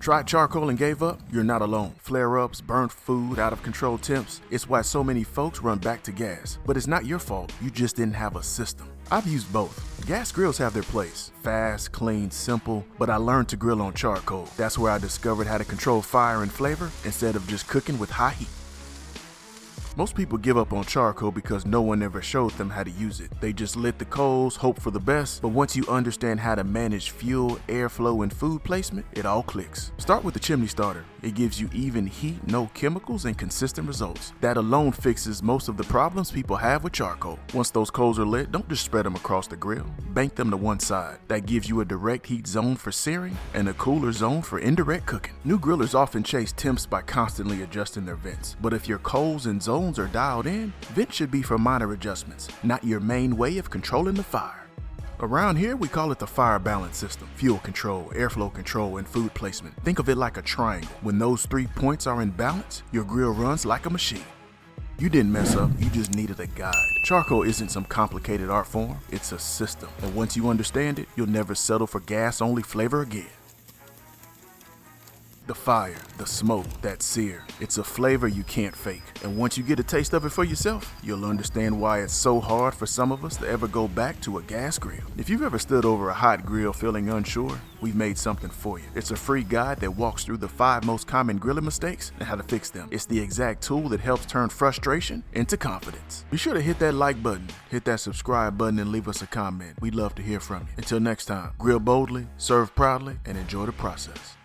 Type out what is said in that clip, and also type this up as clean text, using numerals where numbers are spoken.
Tried charcoal and gave up? You're not alone. Flare-ups, burnt food, out-of-control temps. It's why so many folks run back to gas. But it's not your fault. You just didn't have a system. I've used both. Gas grills have their place. Fast, clean, simple, but I learned to grill on charcoal. That's where I discovered how to control fire and flavor instead of just cooking with high heat. Most people give up on charcoal because no one ever showed them how to use it. They just lit the coals, hope for the best, but once you understand how to manage fuel, airflow, and food placement, it all clicks. Start with the chimney starter. It gives you even heat, no chemicals, and consistent results. That alone fixes most of the problems people have with charcoal. Once those coals are lit, don't just spread them across the grill. Bank them to one side. That gives you a direct heat zone for searing and a cooler zone for indirect cooking. New grillers often chase temps by constantly adjusting their vents, but if your coals and zones are dialed in, vents should be for minor adjustments, not your main way of controlling the fire. Around here, we call it the fire balance system. Fuel control, airflow control, and food placement. Think of it like a triangle. When those 3 points are in balance, your grill runs like a machine. You didn't mess up, you just needed a guide. Charcoal isn't some complicated art form, it's a system. And once you understand it, you'll never settle for gas-only flavor again. The fire, the smoke, that sear, it's a flavor you can't fake. And once you get a taste of it for yourself, you'll understand why it's so hard for some of us to ever go back to a gas grill. If you've ever stood over a hot grill feeling unsure, we've made something for you. It's a free guide that walks through the 5 most common grilling mistakes and how to fix them. It's the exact tool that helps turn frustration into confidence. Be sure to hit that like button, hit that subscribe button, and leave us a comment. We'd love to hear from you. Until next time, grill boldly, serve proudly, and enjoy the process.